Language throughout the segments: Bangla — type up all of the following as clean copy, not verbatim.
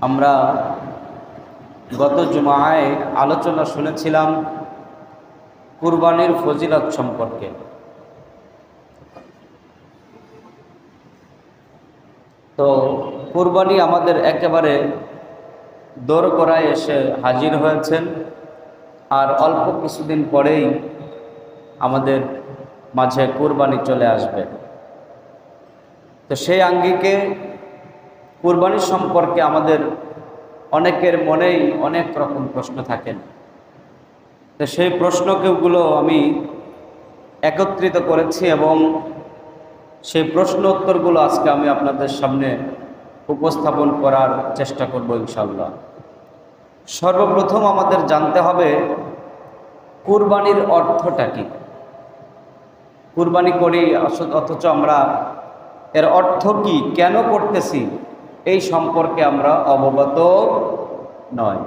আমরা গত জুমায় আলোচনা শুনেছিলাম কুরবানির ফজিলত সম্পর্কে। তো কুরবানি আমাদের একেবারে দোরগোড়ায় এসে হাজির হয়েছেন, আর অল্প কিছুদিন পরেই আমাদের মাঝে কুরবানি চলে আসবে। তো সেই আঙ্গিকে কুরবানি সম্পর্কে আমাদের অনেকের মনেই অনেক রকম প্রশ্ন থাকেন। তো সেই প্রশ্নগুলো আমি একত্রিত করেছি এবং সেই প্রশ্ন উত্তরগুলো আজকে আমি আপনাদের সামনে উপস্থাপন করার চেষ্টা করব ইনশাআল্লাহ। সর্বপ্রথম আমাদের জানতে হবে কুরবানির অর্থটা কি। কুরবানি করি অথচ আমরা এর অর্থ কি, কেন করতেছি এই সম্পর্কে আমরা অবগত নয়।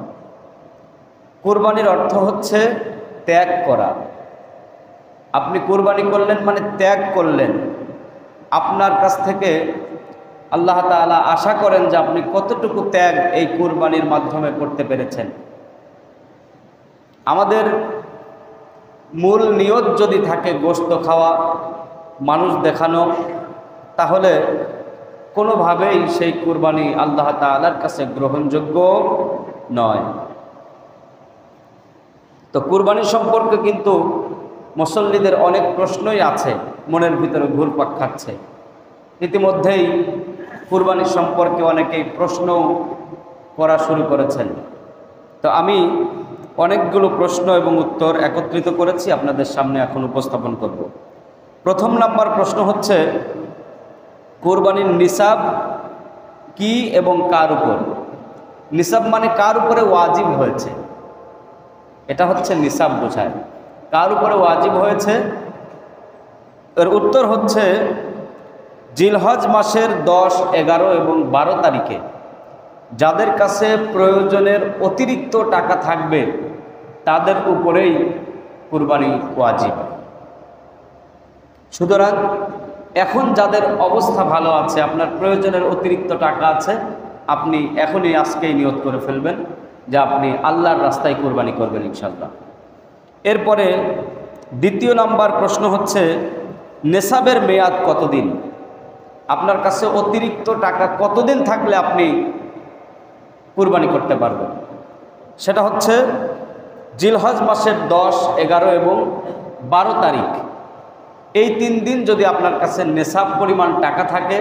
কুরবানির অর্থ হচ্ছে ত্যাগ করা। আপনি কুরবানি করলেন মানে ত্যাগ করলেন। আপনার কাছ থেকে আল্লাহ তাআলা আশা করেন যে আপনি কতটুকু ত্যাগ এই কুরবানির মাধ্যমে করতে পেরেছেন। আমাদের মূল নিয়ত যদি থাকে গোশত খাওয়া, মানুষ দেখানো, তাহলে কোনোভাবেই সেই কুরবানি আল্লাহ তাআলার কাছে গ্রহণযোগ্য নয়। তো কুরবানি সম্পর্কে কিন্তু মুসল্লিদের অনেক প্রশ্নই আছে, মনের ভিতরে ঘুরপাক খাচ্ছে। ইতিমধ্যেই কুরবানি সম্পর্কে অনেকেই প্রশ্ন করা শুরু করেছেন। তো আমি অনেকগুলো প্রশ্ন এবং উত্তর একত্রিত করেছি, আপনাদের সামনে এখন উপস্থাপন করব। প্রথম নাম্বার প্রশ্ন হচ্ছে কুরবানির নিসাব কি এবং কার উপর। নিসাব মানে কার উপরে ওয়াজিব হয়েছে, এটা হচ্ছে নিসাব বোঝায়। কার উপরে ওয়াজিব হয়েছে, এর উত্তর হচ্ছে জিলহজ মাসের 10, 11 এবং 12 তারিখে যাদের কাছে প্রয়োজনের অতিরিক্ত টাকা থাকবে তাদের উপরেই কুরবানি ওয়াজিব। সুতরাং এখন যাদের অবস্থা ভালো আছে, আপনার প্রয়োজনের অতিরিক্ত টাকা আছে, আপনি এখনই আজকেই নিয়ত করে ফেলবেন যে আপনি আল্লাহর রাস্তায় কুরবানি করবেন ইনশাআল্লাহ। এরপরে দ্বিতীয় নাম্বার প্রশ্ন হচ্ছে নেসাবের মেয়াদ কতদিন। আপনার কাছে অতিরিক্ত টাকা কতদিন থাকলে আপনি কুরবানি করতে পারবেন। সেটা হচ্ছে জিলহজ মাসের 10, 11 এবং 12 তারিখ, এই 3 দিন যদি আপনার কাছে নেসাব পরিমাণ টাকা থাকে,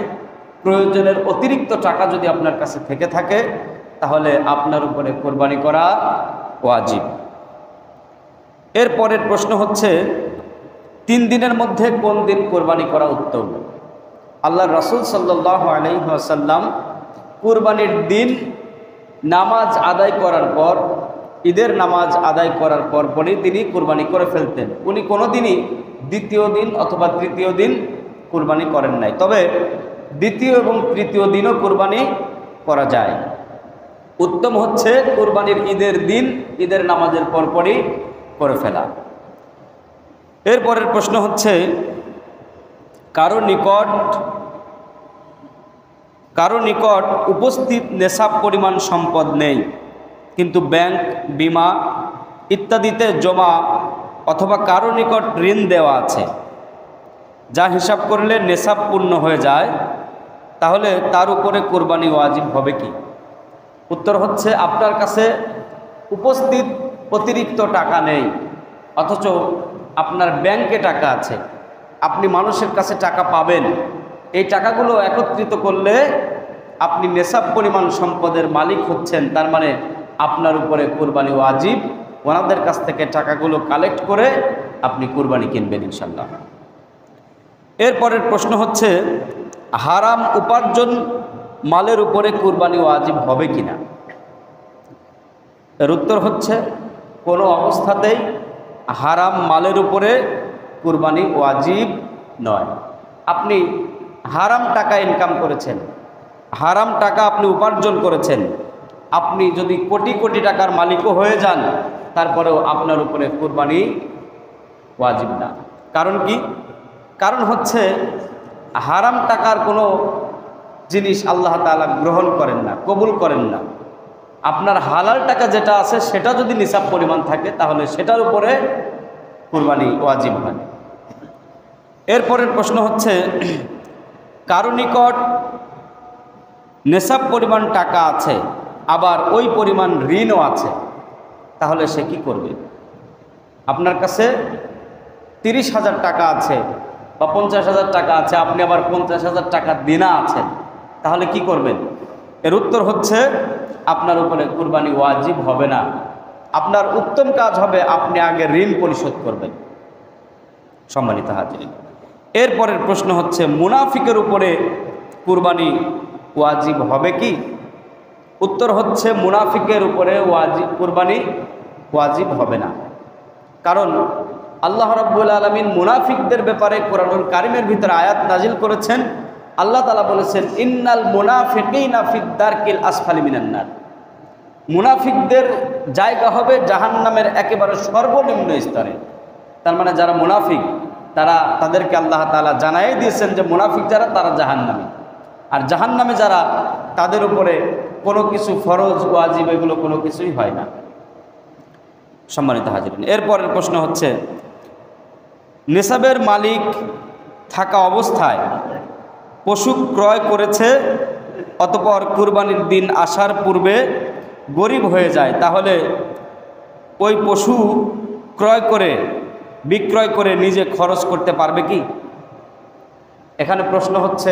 প্রয়োজনের অতিরিক্ত টাকা যদি আপনার কাছে থেকে থাকে, তাহলে আপনার উপরে কুরবানি করা ওয়াজিব। এরপরের প্রশ্ন হচ্ছে 3 দিনের মধ্যে কোন দিন কুরবানি করা উত্তম। আল্লাহ রাসূল সাল্লাল্লাহু আলাইহি ওয়াসাল্লাম কুরবানির দিন নামাজ আদায় করার পর, ঈদের নামাজ আদায় করার পরই তিনি কুরবানি করে ফেলতেন। উনি কোনো দিনই দ্বিতীয় দিন অথবা তৃতীয় দিন কুরবানি করেন নাই। তবে দ্বিতীয় এবং তৃতীয় দিনও কুরবানি করা যায়। উত্তম হচ্ছে কুরবানির ঈদের দিন ঈদের নামাজের পরই করে ফেলা। এরপরের প্রশ্ন হচ্ছে কারো নিকট উপস্থিত নেশাব পরিমাণ সম্পদ নেই, কিন্তু ব্যাংক, বিমা ইত্যাদিতে জমা অথবা কারো নিকট ঋণ দেওয়া আছে, যা হিসাব করলে নেশাব পূর্ণ হয়ে যায়, তাহলে তার উপরে কুরবানি ওয়াজিব হবে কি। উত্তর হচ্ছে আপনার কাছে উপস্থিত অতিরিক্ত টাকা নেই, অথচ আপনার ব্যাংকে টাকা আছে, আপনি মানুষের কাছে টাকা পাবেন। এই টাকাগুলো একত্রিত করলে আপনি নেশাব পরিমাণ সম্পদের মালিক হচ্ছেন, তার মানে আপনার উপরে কুরবানি ওয়াজিব। ওনাদের কাছ থেকে টাকাগুলো কালেক্ট করে আপনি কুরবানি কিনবেন ইনশাআল্লাহ। এরপরের প্রশ্ন হচ্ছে হারাম উপার্জন মালের উপরে কুরবানি ওয়াজিব হবে কিনা। এর উত্তর হচ্ছে কোনো অবস্থাতেই হারাম মালের উপরে কুরবানি ওয়াজিব নয়। আপনি হারাম টাকা ইনকাম করেছেন, হারাম টাকা আপনি উপার্জন করেছেন, আপনি যদি কোটি কোটি টাকার মালিকও হয়ে যান, তারপরেও আপনার উপরে কুরবানি ওয়াজিব না। কারণ কি? কারণ হচ্ছে হারাম টাকার কোনো জিনিস আল্লাহ তাআলা গ্রহণ করেন না, কবুল করেন না। আপনার হালাল টাকা যেটা আছে সেটা যদি নিসাব পরিমাণ থাকে তাহলে সেটার উপরে কুরবানি ওয়াজিব হয়। এরপরের প্রশ্ন হচ্ছে, কারো নিকট নেসাব পরিমাণ টাকা আছে আবার ওই পরিমাণ ঋণও আছে, তাহলে সে কি করবে? আপনার কাছে 30,000 টাকা আছে বা 50,000 টাকা আছে, আপনি আবার 50,000 টাকা দেনা আছেন, তাহলে কি করবেন? এর উত্তর হচ্ছে, আপনার উপরে কুরবানি ওয়াজিব হবে না। আপনার উত্তম কাজ হবে আপনি আগে ঋণ পরিশোধ করবেন। সম্মানিত হাজিরিন, এরপরের প্রশ্ন হচ্ছে, মুনাফিকের উপরে কুরবানি ওয়াজিব হবে কি? উত্তর হচ্ছে, মুনাফিকের উপরে কুরবানি ওয়াজিব হবে না। কারণ আল্লাহ রাব্বুল আলামিন মুনাফিকদের ব্যাপারে কোরআনুল কারীমের ভিতরে আয়াত নাজিল করেছেন। আল্লাহ তাআলা বলেছেন, ইন্নাল মুনাফিকিনা ফিদ দারকিল আসফালি মিনান নার। মুনাফিকদের জায়গা হবে জাহান্নামের একেবারে সর্বনিম্ন স্তরে। তার মানে যারা মুনাফিক তাদেরকে আল্লাহ তাআলা জানাই দিয়েছেন যে মুনাফিক যারা তারা জাহান্নামী, আর জাহান্নামে যারা তাদের উপরে কোনো কিছু ফরজ ওয়াজিব এগুলো কোনো কিছুই হয় না। সম্মানিত হাজিরিন, এরপরের প্রশ্ন হচ্ছে, নেসাবের মালিক থাকা অবস্থায় পশু ক্রয় করেছে, অতঃপর কুরবানির দিন আসার পূর্বে গরিব হয়ে যায়, তাহলে ওই পশু বিক্রয় করে নিজে খরচ করতে পারবে কি? এখানে প্রশ্ন হচ্ছে,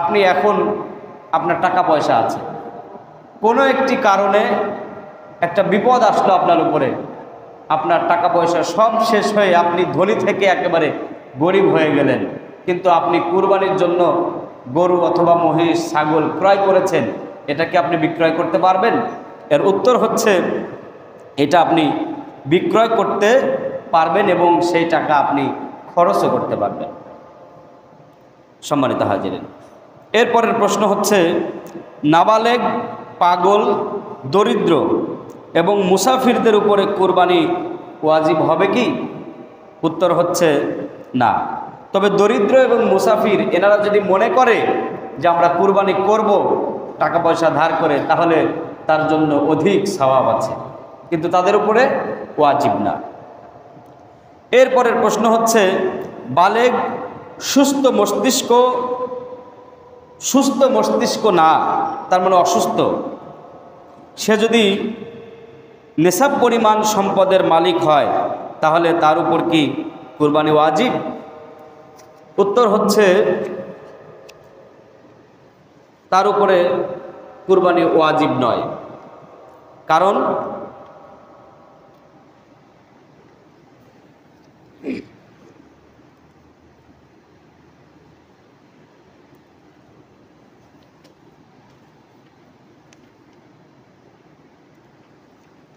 আপনি এখন আপনার টাকা পয়সা আছে, কোনো একটি কারণে একটা বিপদ আসলো আপনার উপরে, আপনার টাকা পয়সা সব শেষ হয়ে আপনি ধনী থেকে একেবারে গরিব হয়ে গেলেন, কিন্তু আপনি কুরবানির জন্য গরু অথবা মহিষ ছাগল ক্রয় করেছেন, এটা কি আপনি বিক্রয় করতে পারবেন? এর উত্তর হচ্ছে, এটা আপনি বিক্রয় করতে পারবেন এবং সেই টাকা আপনি খরচও করতে পারবেন। সম্মানিত হাজিরিন, এরপরের প্রশ্ন হচ্ছে, নাবালেগ, পাগল, দরিদ্র এবং মুসাফিরদের উপরে কুরবানি ওয়াজিব হবে কি? উত্তর হচ্ছে না। তবে দরিদ্র এবং মুসাফির এনারা যদি মনে করে যে আমরা কুরবানি করব টাকা পয়সা ধার করে, তাহলে তার জন্য অধিক সওয়াব আছে, কিন্তু তাদের উপরে ওয়াজিব না। এরপরের প্রশ্ন হচ্ছে, বালেগ, সুস্থ মস্তিষ্ক না, তার মানে অসুস্থ, সে যদি নেসাব পরিমাণ সম্পদের মালিক হয়, তাহলে তার উপর কি কুরবানি ওয়াজিব? উত্তর হচ্ছে, তার উপরে কুরবানি ওয়াজিব নয়। কারণ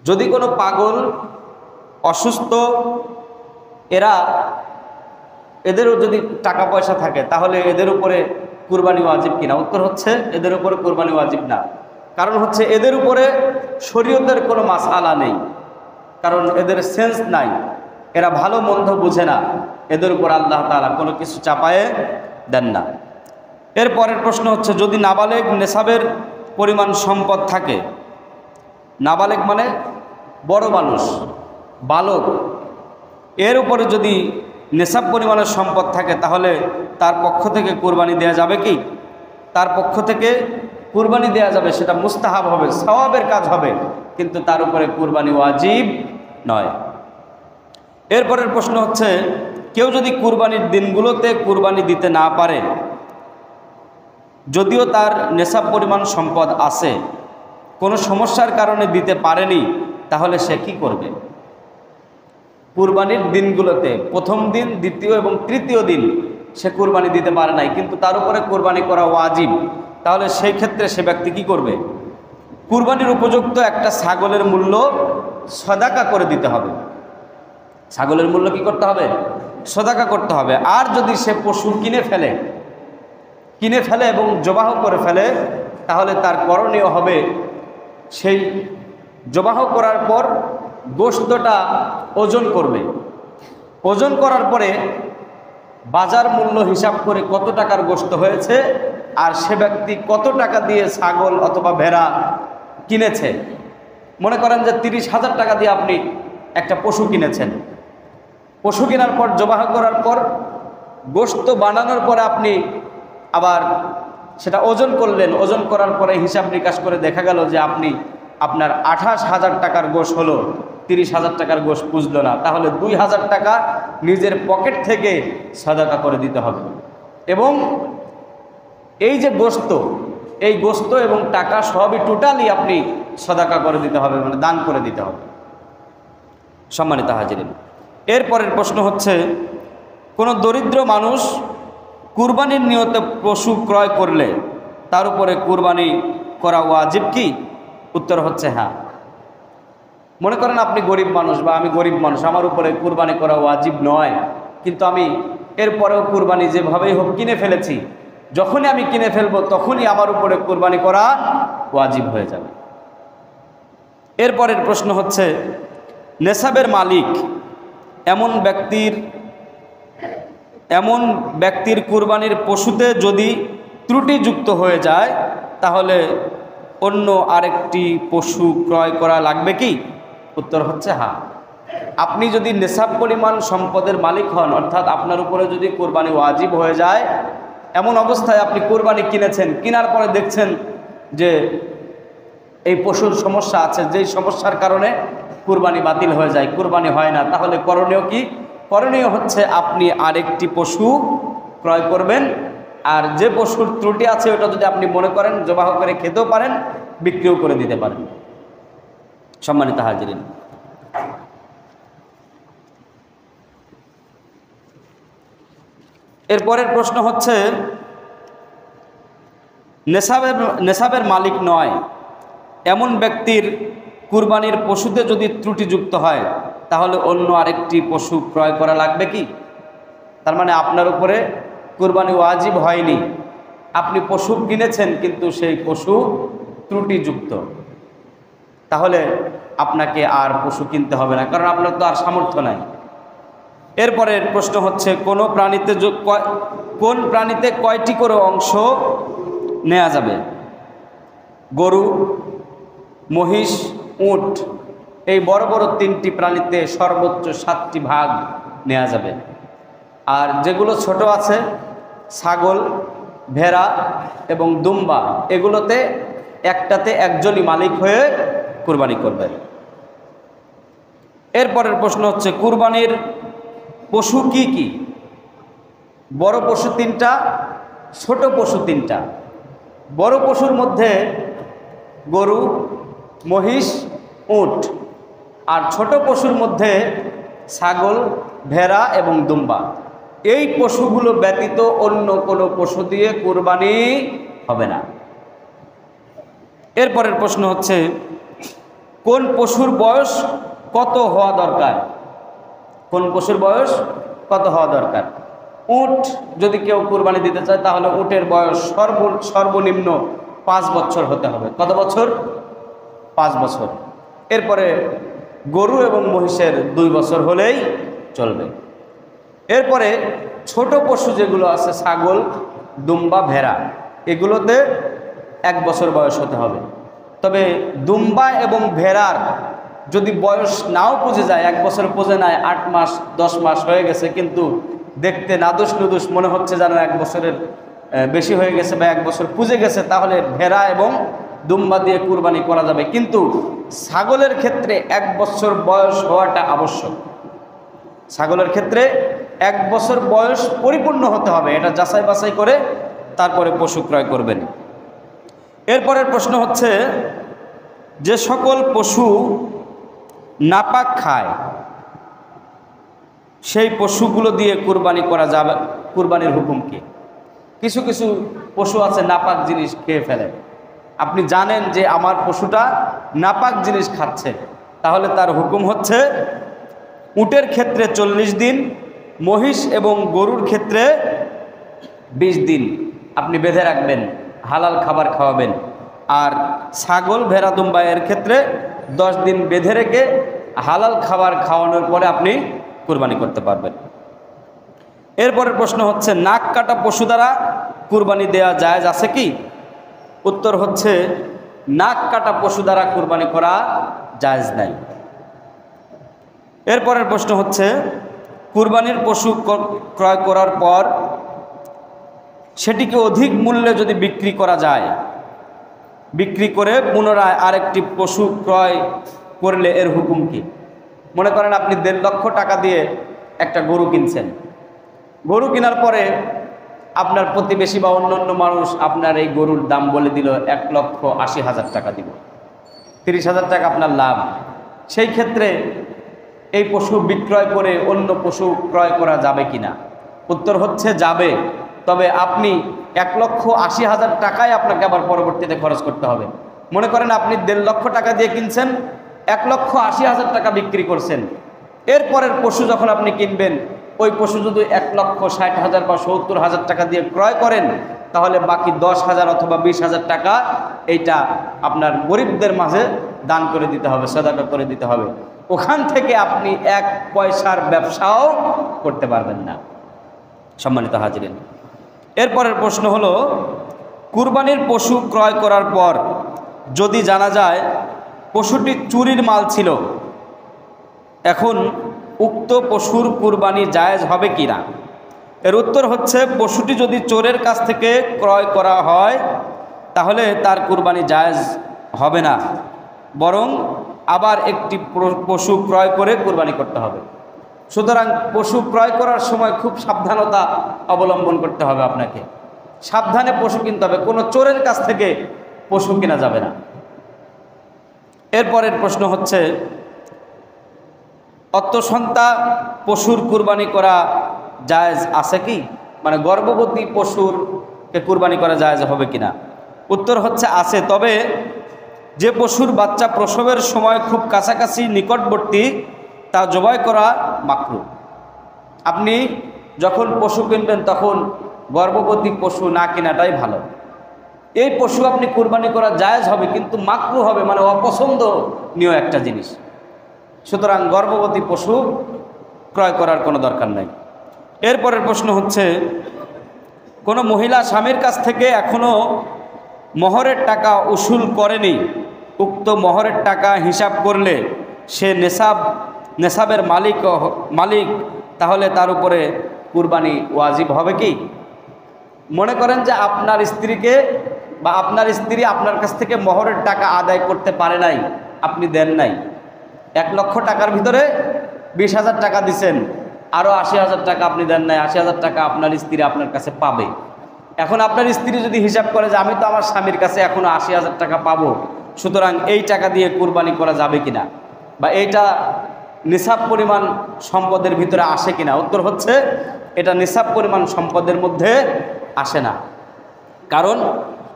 যদি কোনো পাগল, অসুস্থ, এদেরও যদি টাকা পয়সা থাকে, তাহলে এদের উপরে কুরবানি ওয়াজিব কিনা? উত্তর হচ্ছে, এদের উপরে কুরবানি ওয়াজিব না। কারণ হচ্ছে, এদের উপরে শরীয়তের কোনো মাসআলা নেই, কারণ এদের সেন্স নাই, এরা ভালো মন্দ বুঝে না, এদের উপর আল্লাহ তাআলা কোনো কিছু চাপায়ে দেন না। এরপরের প্রশ্ন হচ্ছে, যদি নাবালেগ নেসাবের পরিমাণ সম্পদ থাকে, নাবালেগ মানে বড় মানুষ, বালক, এর উপরে যদি নেসাব পরিমাণের সম্পদ থাকে, তাহলে তার পক্ষ থেকে কুরবানি দেয়া যাবে কি? তার পক্ষ থেকে কুরবানি দেয়া যাবে, সেটা মুস্তাহাব হবে, সওয়াবের কাজ হবে, কিন্তু তার উপরে কুরবানি ওয়াজিব নয়। এরপরের প্রশ্ন হচ্ছে, কেউ যদি কুরবানির দিনগুলোতে কুরবানি দিতে না পারে, যদিও তার নেসাব পরিমাণ সম্পদ আছে, কোনো সমস্যার কারণে দিতে পারেনি, তাহলে সে কি করবে? কুরবানির দিনগুলোতে প্রথম দিন, দ্বিতীয় এবং তৃতীয় দিন সে কুরবানি দিতে পারে নাই, কিন্তু তার উপরে কুরবানি করা ওয়াজিব, তাহলে সেই ক্ষেত্রে সে ব্যক্তি কি করবে? কুরবানির উপযুক্ত একটা ছাগলের মূল্য সদাকা করে দিতে হবে। ছাগলের মূল্য কি করতে হবে? সদাকা করতে হবে। আর যদি সে পশু কিনে ফেলে এবং জবাহ করে ফেলে, তাহলে তার করণীয় হবে, সেই জবাহ করার পর গোশতটা ওজন করবে। ওজন করার পরে বাজার মূল্য হিসাব করে কত টাকার গোশত হয়েছে, আর সে ব্যক্তি কত টাকা দিয়ে ছাগল অথবা ভেড়া কিনেছে, মনে করেন যে 30,000 টাকা দিয়ে আপনি একটা পশু কিনেছেন। পশু কেনার পর জবাহ করার পর গোশত বানানোর পরে আপনি আবার সেটা ওজন করলেন, ওজন করার পরে হিসাব নিকাশ করে দেখা গেল যে আপনার 28,000 টাকার গোশ হলো, 30,000 টাকার গোশ পুজলো না, তাহলে 2,000 টাকা নিজের পকেট থেকে সাদাকা করে দিতে হবে। এবং এই যে গোশত, এই গোশত এবং টাকা সবই টোটালি আপনি সাদাকা করে দিতে হবে, মানে দান করে দিতে হবে। সম্মানিত হাজিরিন, এরপরের প্রশ্ন হচ্ছে, কোনো দরিদ্র মানুষ কুরবানির নিয়তে পশু ক্রয় করলে তার উপরে কুরবানি করা ওয়াজিব কি? উত্তর হচ্ছে হ্যাঁ। মনে করেন আপনি গরিব মানুষ বা আমি গরিব মানুষ, আমার উপরে কুরবানি করা ওয়াজিব নয়, কিন্তু আমি এরপরেও কুরবানি যেভাবেই হোক কিনে ফেলেছি, যখনই আমি কিনে ফেলবো তখনই আমার উপরে কুরবানি করা ওয়াজিব হয়ে যাবে। এরপরের প্রশ্ন হচ্ছে, নেসাবের মালিক এমন ব্যক্তির কুরবানির পশুতে যদি ত্রুটিযুক্ত হয়ে যায় তাহলে অন্য আরেকটি পশু ক্রয় করা লাগবে কি? উত্তর হচ্ছে হ্যাঁ। আপনি যদি নেসাব পরিমাণ সম্পদের মালিক হন, অর্থাৎ আপনার উপরে যদি কুরবানি ওয়াজিব হয়ে যায়, এমন অবস্থায় আপনি কুরবানি কিনেছেন, কেনার পরে দেখছেন যে এই পশুর সমস্যা আছে, যেই সমস্যার কারণে কুরবানি বাতিল হয়ে যায়, কুরবানি হয় না, তাহলে করণীয় কি? করণীয় হচ্ছে আপনি আরেকটি পশু ক্রয় করবেন, আর যে পশুর ত্রুটি আছে ওটা যদি আপনি মনে করেন জবাহ করে খেতেও পারেন, বিক্রিও করে দিতে পারেন। সম্মানিত হাজিরিন, এরপরের প্রশ্ন হচ্ছে, নেসাবের মালিক নয় এমন ব্যক্তির কুরবানির পশুতে যদি ত্রুটিযুক্ত হয় তাহলে অন্য আরেকটি পশু ক্রয় করা লাগবে কি? তার মানে আপনার উপরে কুরবানি ওয়াজিব হয়নি, আপনি পশু কিনেছেন কিন্তু সেই পশু ত্রুটিযুক্ত, তাহলে আপনাকে আর পশু কিনতে হবে না, কারণ আপনার তো আর সামর্থ্য নাই। এরপরের প্রশ্ন হচ্ছে, কোন প্রাণীতে কয়টি করে অংশ নেওয়া যাবে? গরু, মহিষ, উট, এই বড় বড় 3টি প্রাণীতে সর্বোচ্চ 7টি ভাগ নেওয়া যাবে। আর যেগুলো ছোট আছে, ছাগল, ভেড়া এবং দুম্বা, এগুলোতে একটাতে একজনই মালিক হয়ে কুরবানি করবে। এরপরের প্রশ্ন হচ্ছে, কুরবানির পশু কি কি? বড় পশু 3টা, ছোট পশু 3টা। বড় পশুর মধ্যে গরু, মহিষ, উট, আর ছোট পশুর মধ্যে ছাগল, ভেড়া এবং দুম্বা। এই পশুগুলো ব্যতীত অন্য কোনো পশু দিয়ে কুরবানি হবে না। এরপরের প্রশ্ন হচ্ছে, কোন পশুর বয়স কত হওয়া দরকার? কোন পশুর বয়স কত হওয়া দরকার? উট যদি কেউ কুরবানি দিতে চায় তাহলে উটের বয়স সর্বনিম্ন 5 বছর হতে হবে। কত বছর? 5 বছর। এরপরে গরু এবং মহিষের 2 বছর হলেই চলবে। এরপরে ছোট পশু যেগুলো আছে, ছাগল, দুম্বা, ভেড়া, এগুলোতে 1 বছর বয়স হতে হবে। তবে দুম্বা এবং ভেড়ার যদি বয়স নাও পুজে যায়, 1 বছর পুজে নাই, 8 মাস 10 মাস হয়ে গেছে, কিন্তু দেখতে নাদুস নুদুস মনে হচ্ছে যেন 1 বছরের বেশি হয়ে গেছে বা 1 বছর পুজে গেছে, তাহলে ভেড়া এবং দুম্বা দিয়ে কুরবানি করা যাবে। কিন্তু ছাগলের ক্ষেত্রে 1 বছর বয়স হওয়াটা আবশ্যক। ছাগলের ক্ষেত্রে 1 বছর বয়স পরিপূর্ণ হতে হবে, এটা যাচাই বাছাই করে তারপরে পশু ক্রয় করবেন। এরপরের প্রশ্ন হচ্ছে, যে সকল পশু নাপাক খায় সেই পশুগুলো দিয়ে কুরবানি করা যাবে, কুরবানির হুকুম কি? কিছু কিছু পশু আছে নাপাক জিনিস খেয়ে ফেলে, আপনি জানেন যে আমার পশুটা নাপাক জিনিস খাচ্ছে, তাহলে তার হুকুম হচ্ছে, উটের ক্ষেত্রে 40 দিন, মহিষ এবং গরুর ক্ষেত্রে 20 দিন আপনি বেঁধে রাখবেন, হালাল খাবার খাওয়াবেন। আর ছাগল, ভেড়া, দুম্বা এর ক্ষেত্রে 10 দিন বেঁধে রেখে হালাল খাবার খাওয়ানোর পরে আপনি কুরবানি করতে পারবেন। এরপরের প্রশ্ন হচ্ছে, নাক কাটা পশু দ্বারা কুরবানি দেওয়া জায়েজ আছে কি? উত্তর হচ্ছে, নাক কাটা পশু দ্বারা কুরবানি করা জায়েজ নাই। এরপরের প্রশ্ন হচ্ছে, কুরবানির পশু ক্রয় করার পর সেটিকে অধিক মূল্যে যদি বিক্রি করা যায়, বিক্রি করে পুনরায় আরেকটি পশু ক্রয় করলে এর হুকুম কি? মনে করেন আপনি 1.5 লক্ষ টাকা দিয়ে একটা গরু কিনছেন, গরু কেনার পরে আপনার প্রতিবেশী বা অন্য মানুষ আপনার এই গরুর দাম বলে দিল 1,80,000 টাকা দিব, 30,000 টাকা আপনার লাভ। সেই ক্ষেত্রে এই পশু বিক্রয় করে অন্য পশু ক্রয় করা যাবে কিনা? উত্তর হচ্ছে যাবে, তবে আপনি 1,80,000 টাকায় আপনাকে আবার পরবর্তীতে খরচ করতে হবে। মনে করেন আপনি 1.5 লক্ষ টাকা দিয়ে কিনছেন, 1,80,000 টাকা বিক্রি করছেন। এরপরের পশু যখন আপনি কিনবেন, ওই পশু যদি 1,60,000 বা 70,000 টাকা দিয়ে ক্রয় করেন, তাহলে বাকি 10,000 অথবা 20,000 টাকা এইটা আপনার গরিবদের মাঝে দান করে দিতে হবে, সদাকা করে দিতে হবে। ওখান থেকে আপনি 1 পয়সার ব্যবসাও করতে পারবেন না। সম্মানিত হাজিরিন, এরপরের প্রশ্ন হলো, কুরবানির পশু ক্রয় করার পর যদি জানা যায় পশুটি চুরির মাল ছিল, এখন উক্ত পশুর কুরবানি জায়েজ হবে কি না? এর উত্তর হচ্ছে, পশুটি যদি চোরের কাছ থেকে ক্রয় করা হয় তাহলে তার কুরবানি জায়েজ হবে না, বরং আবার একটি পশু ক্রয় করে কুরবানি করতে হবে। সুতরাং পশু ক্রয় করার সময় খুব সাবধানতা অবলম্বন করতে হবে, আপনাকে সাবধানে পশু কিনতে হবে, কোনো চোরের কাছ থেকে পশু কেনা যাবে না। এরপরের প্রশ্ন হচ্ছে, অত্যসন্তা পশুর কুরবানি করা জায়েজ আছে কি? মানে গর্ভবতী পশুরকে কুরবানি করা জায়েজ হবে কিনা? উত্তর হচ্ছে আছে, তবে যে পশুর বাচ্চা প্রসবের সময় খুব কাছাকাছি নিকটবর্তী তা জবাই করা মাকরুহ। আপনি যখন পশু কিনবেন তখন গর্ভবতী পশু না কেনাটাই ভালো। এই পশু আপনি কুরবানি করা জায়েজ হবে, কিন্তু মাকরুহ হবে, মানে অপছন্দনীয় একটা জিনিস। সুতরাং গর্ভবতী পশু ক্রয় করার কোনো দরকার নাই। এরপরের প্রশ্ন হচ্ছে, কোনো মহিলা স্বামীর কাছ থেকে এখনও মহরের টাকা উসুল করেনি, উক্ত মহরের টাকা হিসাব করলে সে নেশাবের মালিক, তাহলে তার উপরে কুরবানি ওয়াজিব হবে কি? মনে করেন যে আপনার স্ত্রীকে বা আপনার স্ত্রী আপনার কাছ থেকে মহরের টাকা আদায় করতে পারে নাই, আপনি দেন নাই। 1 লক্ষ টাকার ভিতরে 20,000 টাকা দিছেন, আরও 80,000 টাকা আপনি দেন নাই, 80,000 টাকা আপনার স্ত্রী আপনার কাছে পাবে। এখন আপনার স্ত্রী যদি হিসাব করে যে আমি তো আমার স্বামীর কাছে এখনও 80,000 টাকা পাবো, সুতরাং এই টাকা দিয়ে কুরবানি করা যাবে কিনা, বা এইটা নিসাব পরিমাণ সম্পদের ভিতরে আসে কিনা? উত্তর হচ্ছে, এটা নিসাব পরিমাণ সম্পদের মধ্যে আসে না।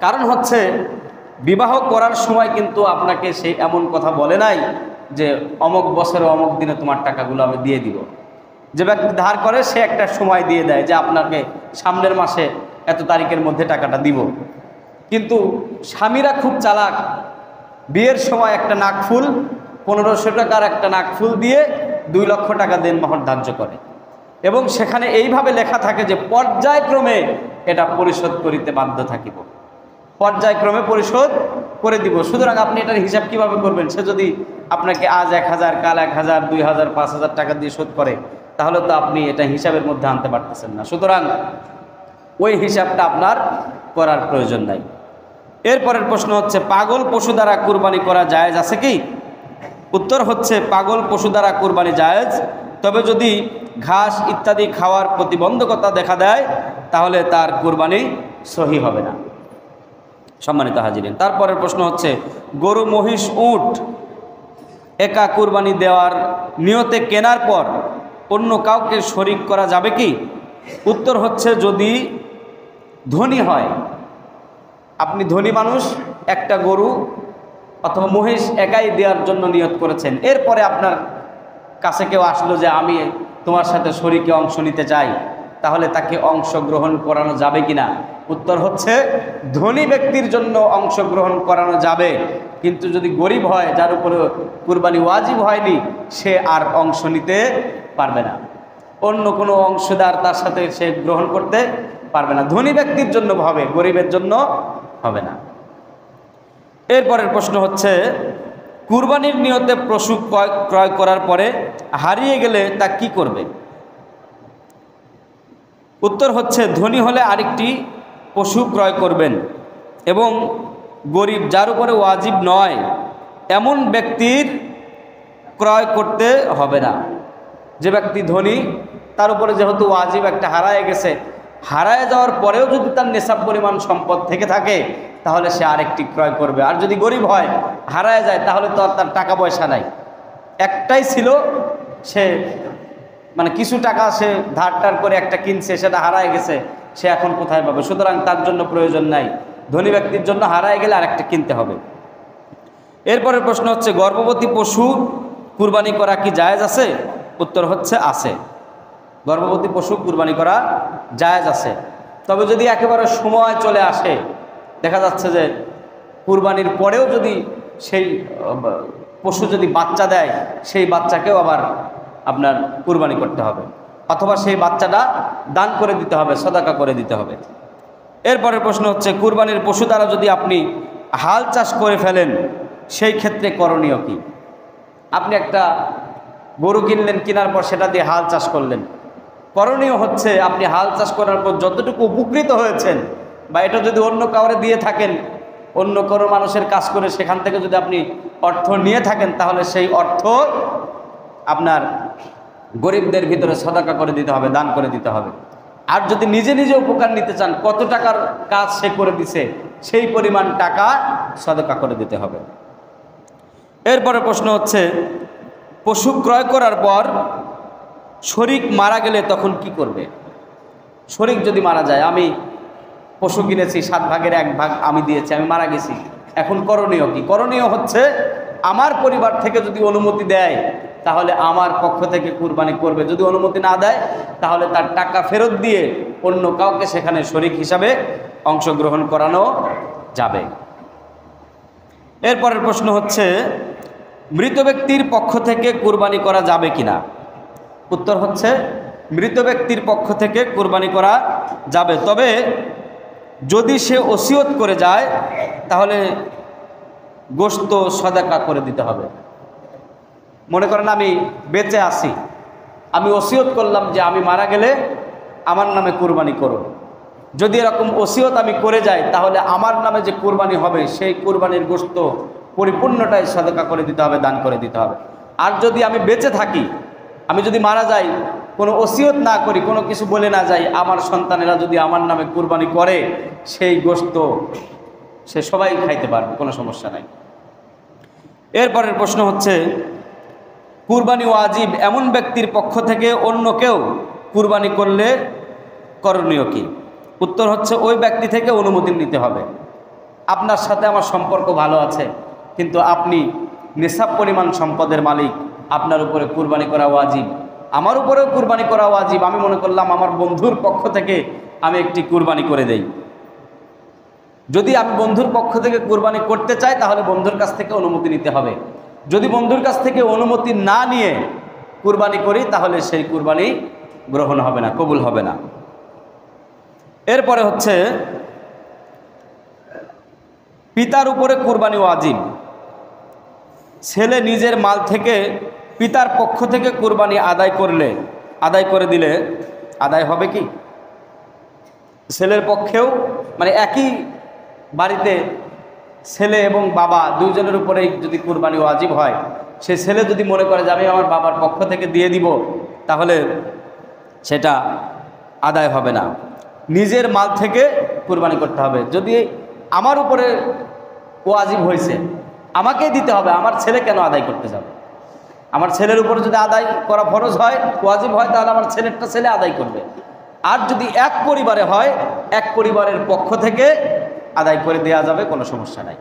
কারণ হচ্ছে, বিবাহ করার সময় কিন্তু আপনাকে সেই এমন কথা বলে নাই যে অমুক বছরে অমুক দিনে তোমার টাকাগুলো আমি দিয়ে দিব। যে ব্যক্তি ধার করে সে একটা সময় দিয়ে দেয় যে আপনাকে সামনের মাসে এত তারিখের মধ্যে টাকাটা দিব। কিন্তু স্বামীরা খুব চালাক, বিয়ের সময় একটা নাকফুল 1500 টাকার একটা নাকফুল দিয়ে 2 লক্ষ টাকা দেনমোহর ধার্য করে, এবং সেখানে এইভাবে লেখা থাকে যে পর্যায়ক্রমে এটা পরিশোধ করিতে বাধ্য থাকিব, পর্যায়ক্রমে পরিশোধ করে দিব। সুতরাং আপনি এটার হিসাব কিভাবে করবেন? সে যদি আপনাকে আজ 1,000, কাল 1,000, 2,000, 5,000 টাকা দিয়ে শোধ করে, তাহলে তো আপনি এটা হিসাবের মধ্যে আনতে পারতেছেন না। সুতরাং ওই হিসাবটা আপনার করার প্রয়োজন নাই। এরপরের প্রশ্ন হচ্ছে, পাগল পশু দ্বারা কুরবানি করা জায়েজ আছে কি? উত্তর হচ্ছে, পাগল পশু দ্বারা কুরবানি জায়েজ, তবে যদি ঘাস ইত্যাদি খাওয়ার প্রতিবন্ধকতা দেখা দেয় তাহলে তার কুরবানি সহি হবে না। সম্মানিত হাজিরিন, তারপরের প্রশ্ন হচ্ছে, গরু, মহিষ, উট একা কুরবানি দেওয়ার নিয়তে কেনার পর অন্য কাউকে শরিক করা যাবে কি? উত্তর হচ্ছে, যদি ধনী হয়, আপনি ধনী মানুষ, একটা গরু অথবা মহিষ একাই দেওয়ার জন্য নিয়ত করেছেন, এরপরে আপনার কাছে কেউ আসলো যে আমি তোমার সাথে শরিকে অংশ নিতে চাই, তাহলে তাকে অংশগ্রহণ করানো যাবে কিনা? উত্তর হচ্ছে, ধনী ব্যক্তির জন্য অংশগ্রহণ করানো যাবে, কিন্তু যদি গরিব হয়, যার উপরে কুরবানি ওয়াজিব হয়নি, সে আর অংশ নিতে পারবে না। অন্য কোনো অংশদার তার সাথে সে গ্রহণ করতে পারবে না। ধনী ব্যক্তির জন্য হবে, গরিবের জন্য হবে না। এরপরের প্রশ্ন হচ্ছে, কুরবানির নিয়তে পশু ক্রয় করার পরে হারিয়ে গেলে তা কি করবে? উত্তর হচ্ছে, ধনী হলে আরেকটি পশু ক্রয় করবেন এবং গরিব, যার উপরে ওয়াজিব নয় এমন ব্যক্তির ক্রয় করতে হবে না। যে ব্যক্তি ধনী, তার উপরে যেহেতু ওয়াজিব একটা হারায় গেছে, হারায় যাওয়ার পরেও যদি তার নেশাব পরিমাণ সম্পদ থেকে থাকে তাহলে সে আরেকটি ক্রয় করবে। আর যদি গরিব হয়, হারায় যায়, তাহলে তো আর তার টাকা পয়সা নাই, একটাই ছিল, সে মানে কিছু টাকা সে ধার করে একটা কিনছে, সেটা হারায় গেছে, সে এখন কোথায় পাবে? সুতরাং তার জন্য প্রয়োজন নাই। ধনী ব্যক্তির জন্য হারায় গেলে আরেকটা কিনতে হবে। এরপরের প্রশ্ন হচ্ছে, গর্ভবতী পশু কুরবানি করা কি জায়েজ আছে? উত্তর হচ্ছে আছে। গর্ভবতী পশু কুরবানি করা জায়েজ আছে। তবে যদি একেবারে সময় চলে আসে, দেখা যাচ্ছে যে কুরবানির পরেও যদি সেই পশু যদি বাচ্চা দেয়, সেই বাচ্চাকেও আবার আপনার কুরবানি করতে হবে, অথবা সেই বাচ্চাটা দান করে দিতে হবে, সদাকা করে দিতে হবে। এরপরের প্রশ্ন হচ্ছে, কুরবানির পশু দ্বারা যদি আপনি হাল চাষ করে ফেলেন, সেই ক্ষেত্রে করণীয় কি? আপনি একটা গরু কিনলেন, কেনার পর সেটা দিয়ে হাল চাষ করলেন। করণীয় হচ্ছে, আপনি হাল চাষ করার পর যতটুকু উপকৃত হয়েছেন, বা এটা যদি অন্য কাউরে দিয়ে থাকেন, অন্য কোনো মানুষের কাজ করে সেখান থেকে যদি আপনি অর্থ নিয়ে থাকেন, তাহলে সেই অর্থ আপনার গরিবদের ভিতরে সদাকা করে দিতে হবে, দান করে দিতে হবে। আর যদি নিজে নিজে উপকার নিতে চান, কত টাকার কাজ সে করে দিছে, সেই পরিমাণ টাকা সদাকা করে দিতে হবে। এরপরে প্রশ্ন হচ্ছে, পশু ক্রয় করার পর শরীক মারা গেলে তখন কি করবে? শরীক যদি মারা যায়, আমি পশু কিনেছি, 7 ভাগের 1 ভাগ আমি দিয়েছি, আমি মারা গেছি, এখন করণীয় কি? করণীয় হচ্ছে, আমার পরিবার থেকে যদি অনুমতি দেয় তাহলে আমার পক্ষ থেকে কুরবানি করবে। যদি অনুমতি না দেয় তাহলে তার টাকা ফেরত দিয়ে অন্য কাউকে সেখানে শরীক হিসাবে অংশগ্রহণ করানো যাবে। এরপরের প্রশ্ন হচ্ছে, মৃত ব্যক্তির পক্ষ থেকে কুরবানি করা যাবে কিনা? উত্তর হচ্ছে, মৃত ব্যক্তির পক্ষ থেকে কুরবানি করা যাবে, তবে যদি সে ওসিয়ত করে যায় তাহলে গোশত সদাকা করে দিতে হবে। মনে করেন আমি বেঁচে আছি, আমি ওসিয়ত করলাম যে আমি মারা গেলে আমার নামে কুরবানি করো। যদি এরকম ওসিয়ত আমি করে যাই, তাহলে আমার নামে যে কুরবানি হবে সেই কুরবানির গোশত পরিপূর্ণটাই সদাকা করে দিতে হবে, দান করে দিতে হবে। আর যদি আমি বেঁচে থাকি, আমি যদি মারা যাই, কোনো ওসিয়ত না করি, কোনো কিছু বলে না যাই, আমার সন্তানেরা যদি আমার নামে কুরবানি করে, সেই গোশত সে সবাই খাইতে পারবে, কোনো সমস্যা নাই। এরপরের প্রশ্ন হচ্ছে, কুরবানি ওয়াজিব এমন ব্যক্তির পক্ষ থেকে অন্য কেউ কুরবানি করলে করণীয় কি? উত্তর হচ্ছে, ওই ব্যক্তি থেকে অনুমতি নিতে হবে। আপনার সাথে আমার সম্পর্ক ভালো আছে, কিন্তু আপনি নিসাব পরিমাণ সম্পদের মালিক, আপনার উপরে কুরবানি করা ওয়াজিব, আমার উপরেও কুরবানি করা ওয়াজিব। আমি মনে করলাম আমার বন্ধুর পক্ষ থেকে আমি একটি কুরবানি করে দেই। যদি আমি বন্ধুর পক্ষ থেকে কুরবানি করতে চাই, তাহলে বন্ধুর কাছ থেকে অনুমতি নিতে হবে। যদি বন্ধুর কাছ থেকে অনুমতি না নিয়ে কুরবানি করি, তাহলে সেই কুরবানি গ্রহণ হবে না, কবুল হবে না। এরপরে হচ্ছে, পিতার উপরে কুরবানি ওয়াজিব। ছেলে নিজের মাল থেকে পিতার পক্ষ থেকে কুরবানি আদায় করে দিলে আদায় হবে কি? ছেলের পক্ষেও, মানে একই বাড়িতে ছেলে এবং বাবা দুইজনের উপরেই যদি কুরবানি ওয়াজিব হয়, সে ছেলে যদি মনে করে যে আমি আমার বাবার পক্ষ থেকে দিয়ে দিব, তাহলে সেটা আদায় হবে না। নিজের মাল থেকে কুরবানি করতে হবে। যদি আমার উপরে ওয়াজিব হয়েছে, আমাকেই দিতে হবে, আমার ছেলে কেন আদায় করতে যাবে? আমার ছেলের উপরে যদি আদায় করা ফরজ হয়, ওয়াজিব হয়, তাহলে আমার ছেলেরটা ছেলে আদায় করবে। আর যদি এক পরিবারে হয়, এক পরিবারের পক্ষ থেকে আদায় করে দেওয়া যাবে, কোনো সমস্যা নাই।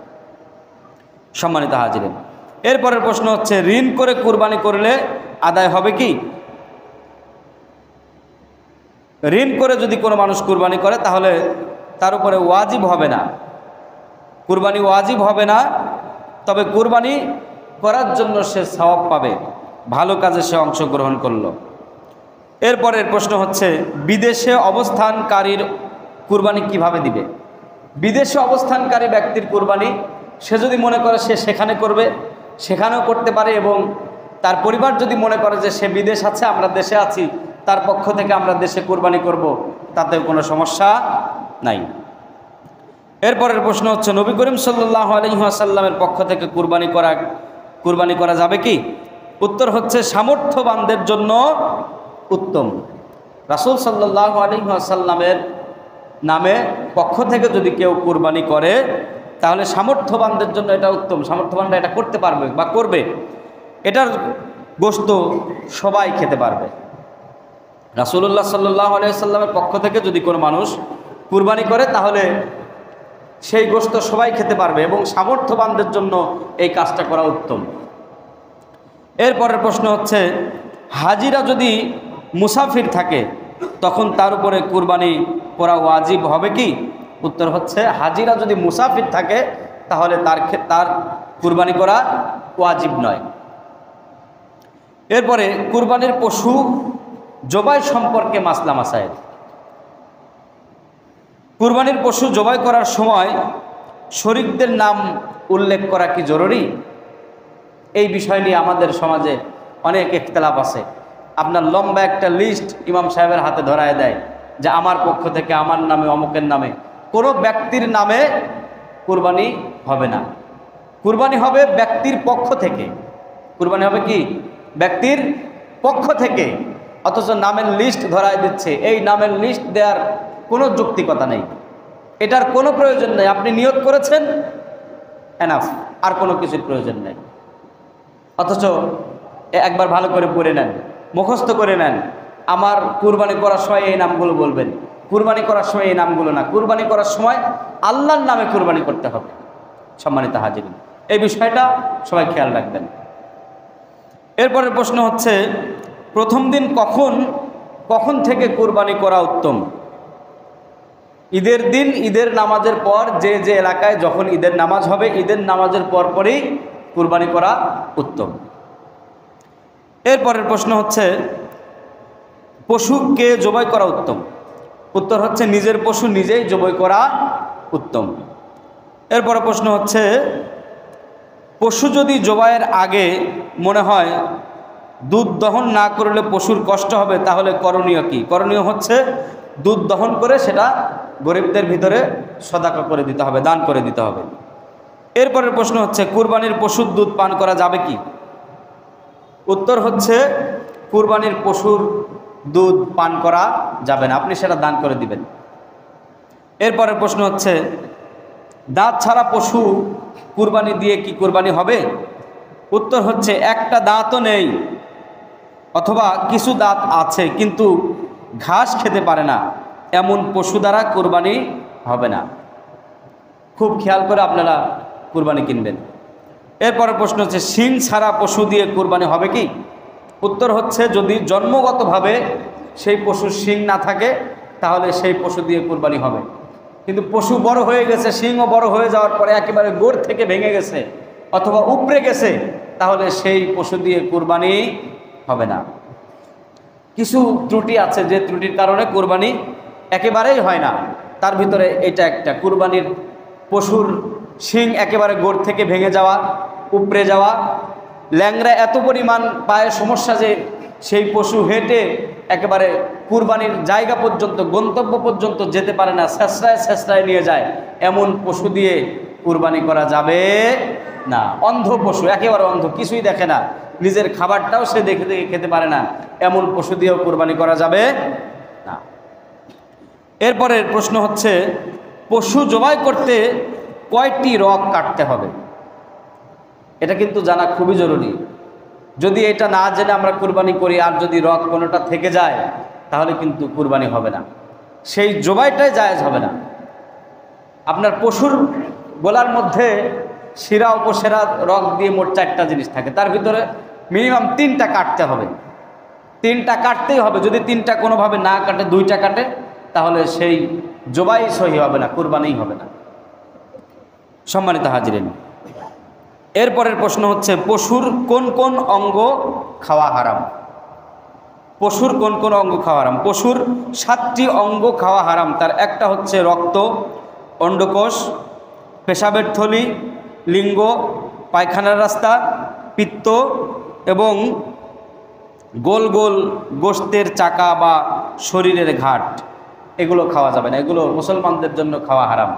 সম্মানিত হাজিরিন, এরপরের প্রশ্ন হচ্ছে, ঋণ করে কুরবানি করলে আদায় হবে কি? ঋণ করে যদি কোনো মানুষ কুরবানি করে, তাহলে তার উপরে ওয়াজিব হবে না, কুরবানি ওয়াজিব হবে না। তবে কুরবানি করার জন্য সে সওয়াব পাবে, ভালো কাজে সে অংশগ্রহণ করলো। এরপরের প্রশ্ন হচ্ছে, বিদেশে অবস্থানকারীর কুরবানি কিভাবে দিবে? বিদেশে অবস্থানকারী ব্যক্তির কুরবানি সে যদি মনে করে সে সেখানে করবে, সেখানেও করতে পারে, এবং তার পরিবার যদি মনে করে যে সে বিদেশ আছে, আমরা দেশে আছি, তার পক্ষ থেকে আমরা দেশে কুরবানি করব, তাতেও কোনো সমস্যা নাই। এরপরের প্রশ্ন হচ্ছে, নবী করিম সাল্লাল্লাহু আলাইহি ওয়াসাল্লামের পক্ষ থেকে কুরবানি করা যাবে কি? উত্তর হচ্ছে সামর্থ্যবানদের জন্য উত্তম। রাসূল সাল্লাল্লাহু আলাইহি ওয়াসাল্লামের নামে পক্ষ থেকে যদি কেউ কুরবানি করে তাহলে সামর্থ্যবানদের জন্য এটা উত্তম। সামর্থ্যবানরা এটা করতে পারবে বা করবে, এটার গোশত সবাই খেতে পারবে। রাসূলুল্লাহ সাল্লাল্লাহু আলাইহি ওয়াসাল্লামের পক্ষ থেকে যদি কোনো মানুষ কুরবানি করে তাহলে সেই গোশত সবাই খেতে পারবে এবং সামর্থ্যবানদের জন্য এই কাজটা করা উত্তম। এরপরের প্রশ্ন হচ্ছে, হাজিরা যদি মুসাফির থাকে তখন তার উপরে কুরবানি করা ওয়াজিব হবে কি? উত্তর হচ্ছে, হাজিরা যদি মুসাফির থাকে তাহলে তার কুরবানি করা ওয়াজিব নয়। এরপরে কুরবানির পশু জবাই সম্পর্কে মাসলা মাসাইল। কুরবানির পশু জবাই করার সময় শরীকদের নাম উল্লেখ করা কি জরুরি? এই বিষয় নিয়ে আমাদের সমাজে অনেক ইখতিলাফ আছে। আপনার লম্বা একটা লিস্ট ইমাম সাহেবের হাতে ধরায় দেয় যে আমার পক্ষ থেকে, আমার নামে, অমুকের নামে। কোনো ব্যক্তির নামে কুরবানি হবে না, কুরবানি হবে ব্যক্তির পক্ষ থেকে। কুরবানি হবে কি? ব্যক্তির পক্ষ থেকে। অথচ নামের লিস্ট ধরায় দিচ্ছে। এই নামের লিস্ট দেওয়ার কোনো যৌক্তিকতা নেই, এটার কোনো প্রয়োজন নেই। আপনি নিয়ত করেছেন, এনাফ, আর কোনো কিছুর প্রয়োজন নেই। অথচ একবার ভালো করে পড়ে নেন, মুখস্থ করে নেন, আমার কুরবানি করার সময় এই নামগুলো বলবেন, কুরবানি করার সময় এই নামগুলো না। কুরবানি করার সময় আল্লাহর নামে কুরবানি করতে হবে। সম্মানিত হাজিরিন, এই বিষয়টা সবাই খেয়াল রাখবেন। এরপরের প্রশ্ন হচ্ছে, প্রথম দিন কখন থেকে কুরবানি করা উত্তম? ঈদের দিন, ঈদের নামাজের পর, যে এলাকায় যখন ঈদের নামাজ হবে, ঈদের নামাজের পরপরই কুরবানি করা উত্তম। এরপরের প্রশ্ন হচ্ছে, পশুকে জবাই করা উত্তম? উত্তর হচ্ছে, নিজের পশু নিজেই জবাই করা উত্তম। এরপরের প্রশ্ন হচ্ছে, পশু যদি জবাইয়ের আগে মনে হয় দুধ দহন না করলে পশুর কষ্ট হবে, তাহলে করণীয় কি? করণীয় হচ্ছে দুধ দহন করে সেটা গরিবদের ভিতরে সদাকা করে দিতে হবে, দান করে দিতে হবে। এরপরের প্রশ্ন হচ্ছে, কুরবানির পশুর দুধ পান করা যাবে কি? উত্তর হচ্ছে, কুরবানির পশুর দুধ পান করা যাবে না, আপনি সেটা দান করে দিবেন। এরপরের প্রশ্ন হচ্ছে, দাঁত ছাড়া পশু কুরবানি দিয়ে কি কুরবানি হবে? উত্তর হচ্ছে, একটা দাঁতও নেই অথবা কিছু দাঁত আছে কিন্তু ঘাস খেতে পারে না, এমন পশু দ্বারা কুরবানি হবে না। খুব খেয়াল করে আপনারা কুরবানি কিনবেন। এরপরের প্রশ্ন হচ্ছে, শিং ছাড়া পশু দিয়ে কুরবানি হবে কি? উত্তর হচ্ছে, যদি জন্মগতভাবে সেই পশুর শিং না থাকে তাহলে সেই পশু দিয়ে কুরবানি হবে। কিন্তু পশু বড় হয়ে গেছে, শিংও বড় হয়ে যাওয়ার পরে একেবারে গোড় থেকে ভেঙে গেছে অথবা উপড়ে গেছে, তাহলে সেই পশু দিয়ে কুরবানি হবে না। কিছু ত্রুটি আছে, যে ত্রুটির কারণে কুরবানি একেবারেই হয় না। তার ভিতরে এটা একটা, কুরবানির পশুর শিং একেবারে গোড় থেকে ভেঙে যাওয়া, উপড়ে যাওয়া, ল্যাংড়া এত পরিমাণ পায়ে সমস্যা যে সেই পশু হেঁটে একেবারে কুরবানির জায়গা পর্যন্ত, গন্তব্য পর্যন্ত যেতে পারে না, ছেঁচড়ায় নিয়ে যায়, এমন পশু দিয়ে কুরবানি করা যাবে না। অন্ধ পশু, একেবারে অন্ধ, কিছুই দেখে না, নিজের খাবারটাও সে দেখে খেতে পারে না, এমন পশু দিয়েও কুরবানি করা যাবে না। এরপরের প্রশ্ন হচ্ছে, পশু জবাই করতে কয়টি রগ কাটতে হবে? এটা কিন্তু জানা খুবই জরুরি। যদি এটা না জেনে আমরা কুরবানি করি আর যদি রগ কোনোটা থেকে যায় তাহলে কিন্তু কুরবানি হবে না, সেই জবাইটাই জায়েজ হবে না। আপনার পশুর গলার মধ্যে শিরা উপশিরা রগ দিয়ে মোট 4টা জিনিস থাকে, তার ভিতরে মিনিমাম 3টা কাটতে হবে, 3টা কাটতেই হবে। যদি 3টা কোনোভাবে না কাটে, 2টা কাটে, তাহলে সেই জবাই সহি হবে না, কুরবানিই হবে না। সম্মানিত হাজিরিন, এরপরের প্রশ্ন হচ্ছে, পশুর কোন কোন অঙ্গ খাওয়া হারাম? পশুর কোন কোন অঙ্গ খাওয়া হারাম? পশুর 7টি অঙ্গ খাওয়া হারাম। তার একটা হচ্ছে রক্ত, অন্ডকোষ, পেশাবের থলি, লিঙ্গ, পায়খানার রাস্তা, পিত্ত এবং গোল গোল গোশতের চাকা বা শরীরের ঘাট, এগুলো খাওয়া যাবে না, এগুলো মুসলমানদের জন্য খাওয়া হারাম।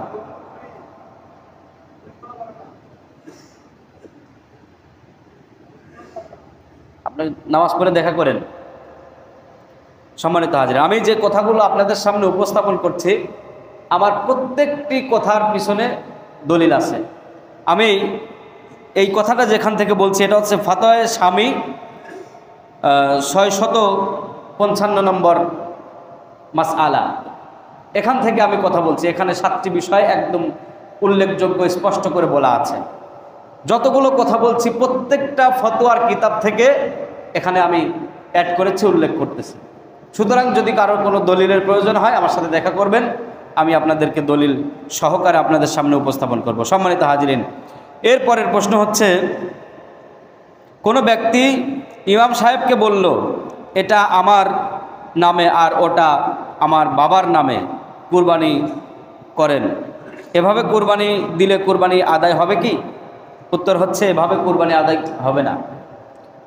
আপনি নামাজ পড়ে দেখা করেন। সম্মানিত হাজির, আমি যে কথাগুলো আপনাদের সামনে উপস্থাপন করছি, আমার প্রত্যেকটি কথার পিছনে দলিল আছে। আমি এই কথাটা যেখান থেকে বলছি এটা হচ্ছে ফাতোয়ায়ে শামী 655 নম্বর মাসআলা, এখান থেকে আমি কথা বলছি। এখানে 7টি বিষয় একদম উল্লেখযোগ্য, স্পষ্ট করে বলা আছে। যতগুলো কথা বলছি প্রত্যেকটা ফতোয়ার কিতাব থেকে এখানে আমি অ্যাড করেছি, উল্লেখ করতেছি। সুতরাং যদি কারোর কোনো দলিলের প্রয়োজন হয় আমার সাথে দেখা করবেন, আমি আপনাদেরকে দলিল সহকারে আপনাদের সামনে উপস্থাপন করব। সম্মানিত হাজিরিন, এরপরের প্রশ্ন হচ্ছে, কোনো ব্যক্তি ইমাম সাহেবকে বলল এটা আমার নামে আর ওটা আমার বাবার নামে কুরবানি করেন, এভাবে কুরবানি দিলে কুরবানি আদায় হবে কি? উত্তর হচ্ছে এভাবে কুরবানি আদায় হবে না।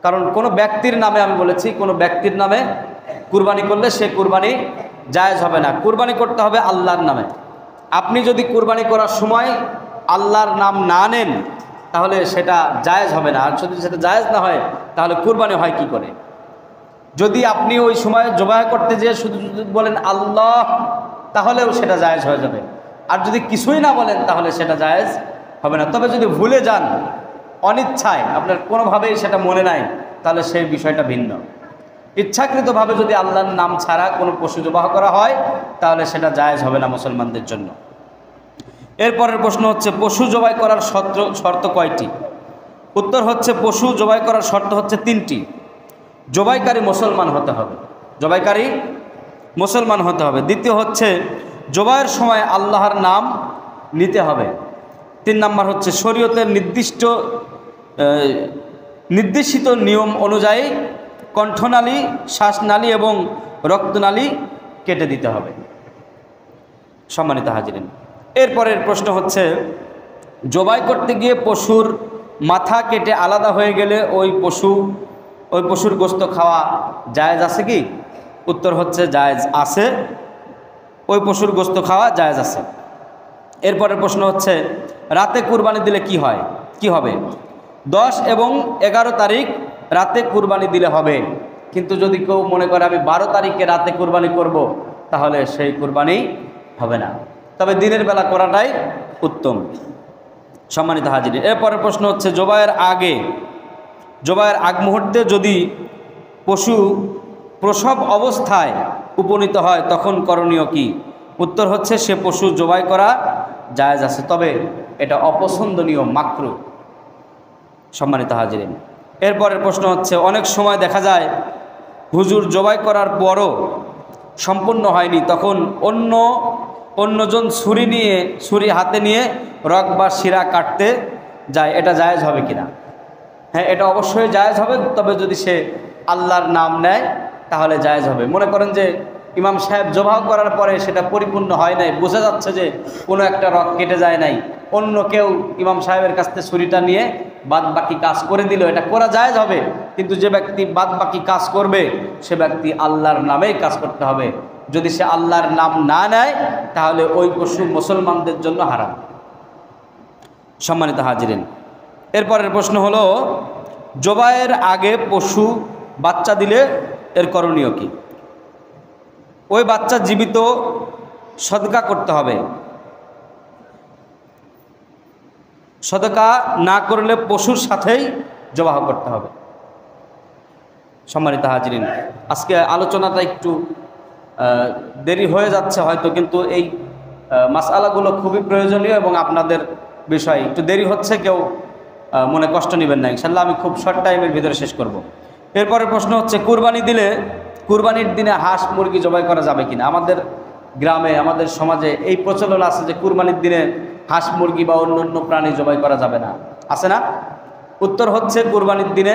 কারণ কোনো ব্যক্তির নামে, আমি বলেছি কোনো ব্যক্তির নামে কুরবানি করলে সে কুরবানি জায়েজ হবে না। কুরবানি করতে হবে আল্লাহর নামে। আপনি যদি কুরবানি করার সময় আল্লাহর নাম না নেন তাহলে সেটা জায়েজ হবে না। আর যদি সেটা জায়েজ না হয় তাহলে কুরবানি হয় কি করে? যদি আপনি ওই সময় জবাই করতে যেয়ে শুধু বলেন আল্লাহ, তাহলেও সেটা জায়েজ হয়ে যাবে। আর যদি কিছুই না বলেন তাহলে সেটা জায়েজ হবে না। তবে যদি ভুলে যান, অনিচ্ছায় আপনার কোনোভাবেই সেটা মনে নাই, তাহলে সেই বিষয়টা ভিন্ন। ইচ্ছাকৃতভাবে যদি আল্লাহর নাম ছাড়া কোনো পশু জবাহ করা হয় তাহলে সেটা জায়েজ হবে না মুসলমানদের জন্য। এরপরের প্রশ্ন হচ্ছে, পশু জবাই করার শর্ত কয়টি? উত্তর হচ্ছে পশু জবাই করার শর্ত হচ্ছে 3টি। জবাইকারী মুসলমান হতে হবে, জবাইকারী মুসলমান হতে হবে। দ্বিতীয় হচ্ছে জবাইয়ের সময় আল্লাহর নাম নিতে হবে। 3 নম্বর হচ্ছে শরীয়তের নির্দেশিত নিয়ম অনুযায়ী কণ্ঠনালী, শ্বাসনালী এবং রক্তনালী কেটে দিতে হবে। সম্মানিত হাজিরিন, এরপরের প্রশ্ন হচ্ছে, জবাই করতে গিয়ে পশুর মাথা কেটে আলাদা হয়ে গেলে ওই পশুর গোশত খাওয়া জায়েজ আছে কি? উত্তর হচ্ছে জায়েজ আছে, ওই পশুর গোশত খাওয়া জায়েজ আছে। এরপরের প্রশ্ন হচ্ছে, রাতে কুরবানি দিলে কি হবে? 10 এবং 11 তারিখ রাতে কুরবানি দিলে হবে। কিন্তু যদি কেউ মনে করে আমি 12 তারিখে রাতে কুরবানি করব, তাহলে সেই কুরবানি হবে না। তবে দিনের বেলা করাটাই উত্তম। সম্মানিত হাজির, এরপরের প্রশ্ন হচ্ছে, জবাইয়ের আগ মুহূর্তে যদি পশু প্রসব অবস্থায় উপনীত হয় তখন করণীয় কি? উত্তর হচ্ছে সে পশু জবাই করা জায়েজ আছে, তবে এটা অপছন্দনীয়, মাকরুহ। সম্মানিত হাজিরিন, এরপরের প্রশ্ন হচ্ছে, অনেক সময় দেখা যায় হুজুর জবাই করার পরও সম্পূর্ণ হয়নি, তখন অন্যজন ছুরি হাতে নিয়ে রগ বা শিরা কাটতে যায়, এটা জায়েজ হবে কিনা? হ্যাঁ, এটা অবশ্যই জায়েজ হবে, তবে যদি সে আল্লাহর নাম নেয় তাহলে জায়েজ হবে। মনে করেন যে ইমাম সাহেব জবাহ করার পরে সেটা পরিপূর্ণ হয় নাই, বোঝা যাচ্ছে যে কোনো একটা রগ কেটে যায় নাই, অন্য কেউ ইমাম সাহেবের কাছ থেকে ছুরিটা নিয়ে বাদ বাকি কাজ করে দিল, এটা করা জায়েজ হবে। কিন্তু যে ব্যক্তি বাদ বাকি কাজ করবে সে ব্যক্তি আল্লাহর নামেই কাজ করতে হবে। যদি সে আল্লাহর নাম না নেয় তাহলে ওই পশু মুসলমানদের জন্য হারাম। সম্মানিত হাজিরিন, এরপরের প্রশ্ন হলো, জবাইয়ের আগে পশু বাচ্চা দিলে এর করণীয় কি? ওই বাচ্চা জীবিত সদকা করতে হবে। সদকা না করলে পশুর সাথেই জবাহ করতে হবে। সম্মানিত হাজিরিন, আজকে আলোচনাটা একটু দেরি হয়ে যাচ্ছে হয়তো, কিন্তু এই মাসআলাগুলো খুবই প্রয়োজনীয় এবং আপনাদের বিষয় একটু দেরি হচ্ছে, কেউ মনে কষ্ট নেবেন না। ইনশাল্লাহ আমি খুব শর্ট টাইমের ভিতরে শেষ করব। এরপরের প্রশ্ন হচ্ছে, কুরবানির দিনে হাঁস মুরগি জবাই করা যাবে কিনা? আমাদের গ্রামে, আমাদের সমাজে এই প্রচলন আছে যে কুরবানির দিনে হাঁস মুরগি বা অন্য প্রাণী জবাই করা যাবে না, আছে না? উত্তর হচ্ছে কুরবানির দিনে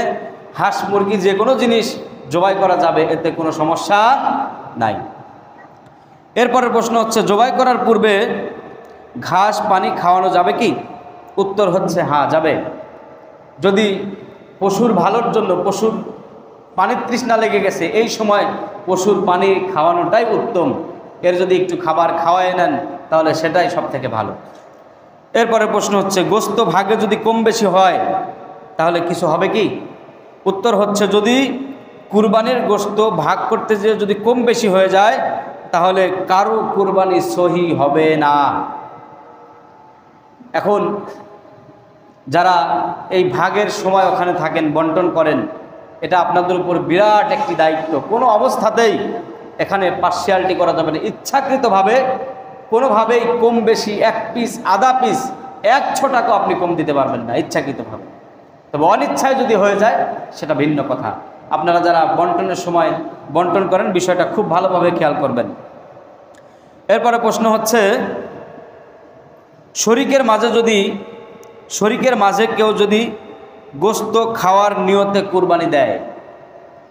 হাঁস মুরগি যে কোনো জিনিস জবাই করা যাবে, এতে কোনো সমস্যা নাই। এরপরের প্রশ্ন হচ্ছে, জবাই করার পূর্বে ঘাস পানি খাওয়ানো যাবে কি? উত্তর হচ্ছে হ্যাঁ যাবে। যদি পশুর ভালোর জন্য, পশুর পানির তৃষ্ণা লেগে গেছে, এই সময় পশুর পানি খাওয়ানোটাই উত্তম। এর যদি একটু খাবার খাওয়ায় নেন তাহলে সেটাই সব থেকে ভালো। এরপরে প্রশ্ন হচ্ছে গোস্ত ভাগে যদি কম বেশি হয় তাহলে কিছু হবে কি? উত্তর হচ্ছে যদি কুরবানির গোস্ত ভাগ করতে যেয়ে যদি কম বেশি হয়ে যায় তাহলে কারো কুরবানি সহি হবে না। এখন যারা এই ভাগের সময় ওখানে থাকেন, বন্টন করেন, এটা আপনাদের উপর বিরাট একটি দায়িত্ব। কোনো অবস্থাতেই এখানে পার্সিয়ালিটি করা যাবে না। ইচ্ছাকৃতভাবে কোনোভাবেই কম বেশি, এক পিস আধা পিস 100 টাকা আপনি কম দিতে পারবেন না ইচ্ছাকৃতভাবে। তবে অনিচ্ছায় যদি হয়ে যায় সেটা ভিন্ন কথা। আপনারা যারা বন্টনের সময় বন্টন করেন বিষয়টা খুব ভালোভাবে খেয়াল করবেন। এরপরে প্রশ্ন হচ্ছে শরীকের মাঝে কেউ যদি গোস্ত খাওয়ার নিয়তে কুরবানি দেয়,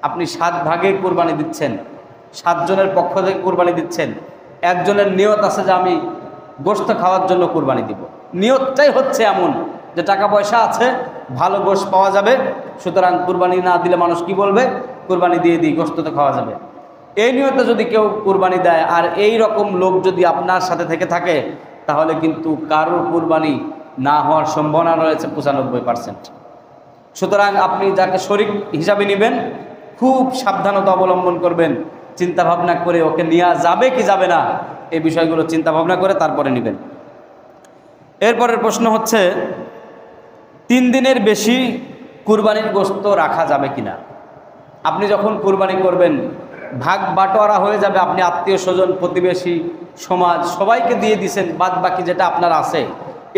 আপনি 7 ভাগে কুরবানি দিচ্ছেন, 7 জনের পক্ষ থেকে কুরবানি দিচ্ছেন, একজনের নিয়ত আছে যে আমি গোস্ত খাওয়ার জন্য কুরবানি দিব। নিয়তটাই হচ্ছে এমন যে টাকা পয়সা আছে, ভালো গোস্ত পাওয়া যাবে, সুতরাং কুরবানি না দিলে মানুষ কি বলবে, কুরবানি দিয়ে দিই, গোস্ত তো খাওয়া যাবে। এই নিয়তে যদি কেউ কুরবানি দেয় আর এই রকম লোক যদি আপনার সাথে থেকে থাকে তাহলে কিন্তু কারোর কুরবানি না হওয়ার সম্ভাবনা রয়েছে 95%। সুতরাং আপনি যাকে শরীক হিসাবে নেবেন খুব সাবধানতা অবলম্বন করবেন, চিন্তা ভাবনা করে ওকে নেওয়া যাবে কি যাবে না এই বিষয়গুলো চিন্তা ভাবনা করে তারপরে নেবেন। এরপরের প্রশ্ন হচ্ছে 3 দিনের বেশি কুরবানির গোস্ত রাখা যাবে কিনা। আপনি যখন কুরবানি করবেন ভাগ বাটোয়ারা হয়ে যাবে, আপনি আত্মীয় স্বজন, প্রতিবেশী, সমাজ সবাইকে দিয়ে দিছেন, বাদ বাকি যেটা আপনার আছে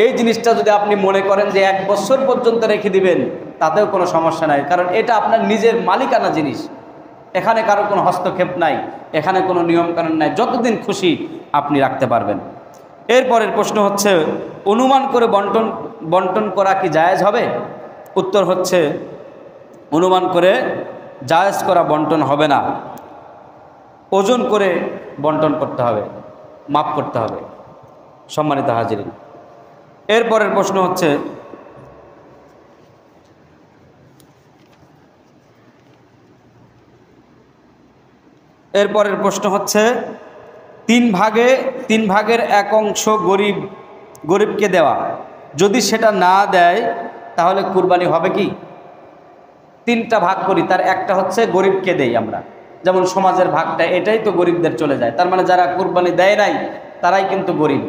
এই জিনিসটা যদি আপনি মনে করেন যে 1 বছর পর্যন্ত রেখে দিবেন তাতেও কোনো সমস্যা নাই, কারণ এটা আপনার নিজের মালিকানা জিনিস, এখানে কারো কোনো হস্তক্ষেপ নাই, এখানে কোনো নিয়মকানুন নাই, যতদিন খুশি আপনি রাখতে পারবেন। এরপরের প্রশ্ন হচ্ছে অনুমান করে বন্টন করা কি জায়েজ হবে। উত্তর হচ্ছে অনুমান করে জায়েজ করা বন্টন হবে না, ওজন করে বন্টন করতে হবে, মাপ করতে হবে। সম্মানিত হাজিরিন, এরপরের প্রশ্ন হচ্ছে তিন ভাগের 1 অংশ গরিবকে দেওয়া, যদি সেটা না দেয় তাহলে কুরবানি হবে কি। 3টা ভাগ করি, তার একটা হচ্ছে গরিবকে দেই আমরা, যেমন সমাজের ভাগটা এটাই তো গরিবদের চলে যায়, তার মানে যারা কুরবানি দেয় নাই তারাই কিন্তু গরিব,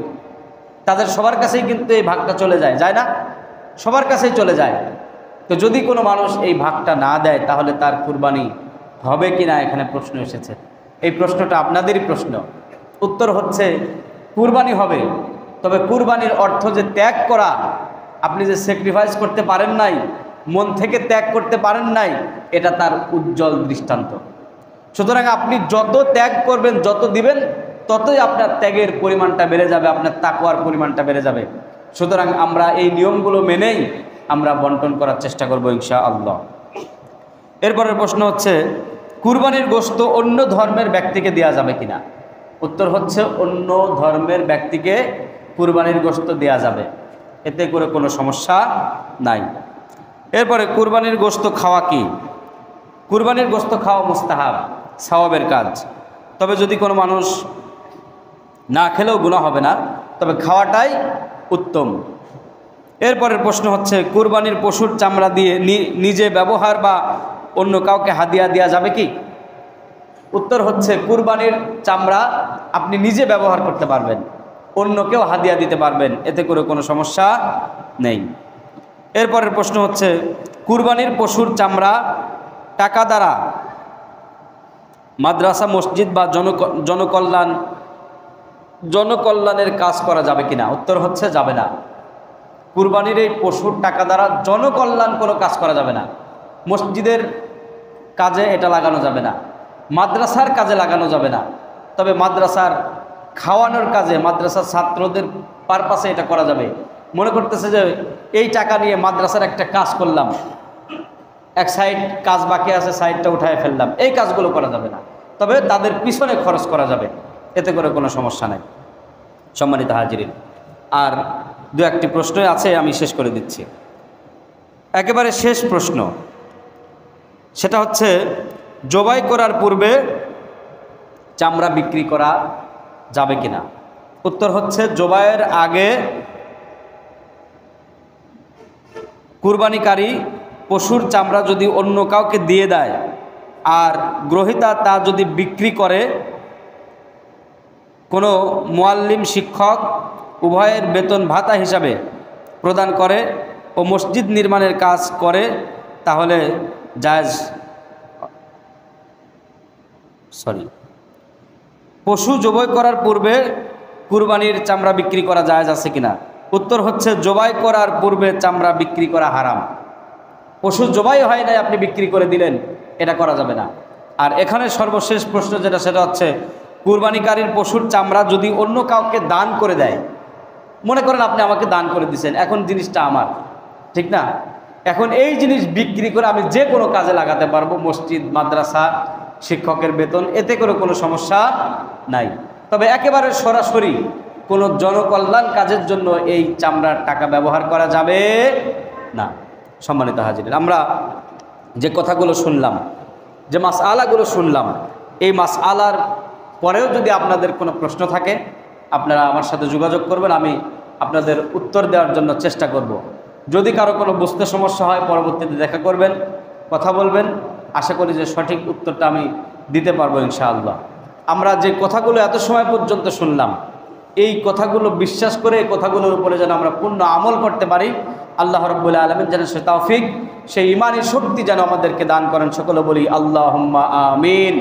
তাদের সবার কাছেই কিন্তু এই ভাগটা চলে যায়, যায় না, সবার কাছেই চলে যায়। তো যদি কোনো মানুষ এই ভাগটা না দেয় তাহলে তার কুরবানি হবে কি না এখানে প্রশ্ন এসেছে। এই প্রশ্নটা আপনাদেরই প্রশ্ন। উত্তর হচ্ছে কুরবানি হবে, তবে কুরবানির অর্থ যে ত্যাগ করা, আপনি যে স্যাক্রিফাইস করতে পারেন নাই, মন থেকে ত্যাগ করতে পারেন নাই, এটা তার উজ্জ্বল দৃষ্টান্ত। সুতরাং আপনি যত ত্যাগ করবেন, যত দিবেন, ততই আপনার ত্যাগের পরিমাণটা বেড়ে যাবে, আপনার তাকওয়ার পরিমাণটা বেড়ে যাবে। সুতরাং আমরা এই নিয়মগুলো মেনেই আমরা বন্টন করার চেষ্টা করব ইনশাআল্লাহ। এরপরের প্রশ্ন হচ্ছে কুরবানির গোশত অন্য ধর্মের ব্যক্তিকে দেয়া যাবে কিনা। উত্তর হচ্ছে অন্য ধর্মের ব্যক্তিকে কুরবানির গোশত দেয়া যাবে, এতে করে কোনো সমস্যা নাই। এরপরে কুরবানির গোশত খাওয়া কি। কুরবানির গোশত খাওয়া মুস্তাহাব, সওয়াবের কাজ, তবে যদি কোনো মানুষ না খেলেও গুনাহ হবে না, তবে খাওয়াটাই উত্তম। এরপরের প্রশ্ন হচ্ছে কুরবানির পশুর চামড়া দিয়ে নিজে ব্যবহার বা অন্য কাউকে হাদিয়া দেওয়া যাবে কি। উত্তর হচ্ছে কুরবানির চামড়া আপনি নিজে ব্যবহার করতে পারবেন, অন্যকেও হাদিয়া দিতে পারবেন, এতে করে কোনো সমস্যা নেই। এরপরের প্রশ্ন হচ্ছে কুরবানির পশুর চামড়া টাকা দ্বারা মাদ্রাসা, মসজিদ বা জনকল্যাণের কাজ করা যাবে কিনা। উত্তর হচ্ছে যাবে না। কুরবানির এই পশুর টাকা দ্বারা জনকল্যাণ কোনো কাজ করা যাবে না। মসজিদের কাজে এটা লাগানো যাবে না, মাদ্রাসার কাজে লাগানো যাবে না, তবে মাদ্রাসার খাওয়ানোর কাজে, মাদ্রাসার ছাত্রদের পারপাসে এটা করা যাবে। মনে করতেছে যে এই টাকা নিয়ে মাদ্রাসার একটা কাজ করলাম, এক সাইড কাজ বাকি আছে, সাইডটা উঠায় ফেললাম, এই কাজগুলো করা যাবে না, তবে তাদের পিছনে খরচ করা যাবে, এতে করে কোনো সমস্যা নাই। সম্মানিত হাজিরিন, আর দু একটি প্রশ্নই আছে, আমি শেষ করে দিচ্ছি। একেবারে শেষ প্রশ্ন, সেটা হচ্ছে জবাই করার পূর্বে চামড়া বিক্রি করা যাবে কিনা। উত্তর হচ্ছে জবাইয়ের আগে কুরবানিকারী পশুর চামড়া যদি অন্য কাউকে দিয়ে দেয় আর গ্রহীতা তা যদি বিক্রি করে, কোনো মুআল্লিম শিক্ষক উভয়ের বেতন ভাতা হিসাবে প্রদান করে ও মসজিদ নির্মাণের কাজ করে, তাহলে জায়েজ পশু জবাই করার পূর্বে কুরবানির চামড়া বিক্রি করা জায়েজ আছে কিনা। উত্তর হচ্ছে জবাই করার পূর্বে চামড়া বিক্রি করা হারাম। পশু জবাই হয় নাই, আপনি বিক্রি করে দিলেন, এটা করা যাবে না। আর এখানে সর্বশেষ প্রশ্ন যেটা, সেটা হচ্ছে কুরবানিকারীর পশুর চামড়া যদি অন্য কাউকে দান করে দেয়, মনে করেন আপনি আমাকে দান করে দিয়েছেন, এখন জিনিসটা আমার, ঠিক না? এখন এই জিনিস বিক্রি করে আমি যে কোনো কাজে লাগাতে পারবো, মসজিদ, মাদ্রাসা, শিক্ষকের বেতন, এতে করে কোনো সমস্যা নাই। তবে একেবারে সরাসরি কোনো জনকল্যাণ কাজের জন্য এই চামড়ার টাকা ব্যবহার করা যাবে না। সম্মানিত হাজির, আমরা যে কথাগুলো শুনলাম, যে মাসআলাগুলো শুনলাম, এই মাসআলার পরেও যদি আপনাদের কোনো প্রশ্ন থাকে আপনারা আমার সাথে যোগাযোগ করবেন, আমি আপনাদের উত্তর দেওয়ার জন্য চেষ্টা করব। যদি কারো কোনো বুঝতে সমস্যা হয় পরবর্তীতে দেখা করবেন, কথা বলবেন, আশা করি যে সঠিক উত্তরটা আমি দিতে পারবো ইনশাআল্লাহ। আমরা যে কথাগুলো এত সময় পর্যন্ত শুনলাম, এই কথাগুলো বিশ্বাস করে এই কথাগুলোর উপরে যেন আমরা পূর্ণ আমল করতে পারি, আল্লাহ রাব্বুল আলামিন যেন সে তৌফিক, সেই ঈমানি শক্তি যেন আমাদেরকে দান করেন। সকলে বলি আল্লাহুম্মা আমিন।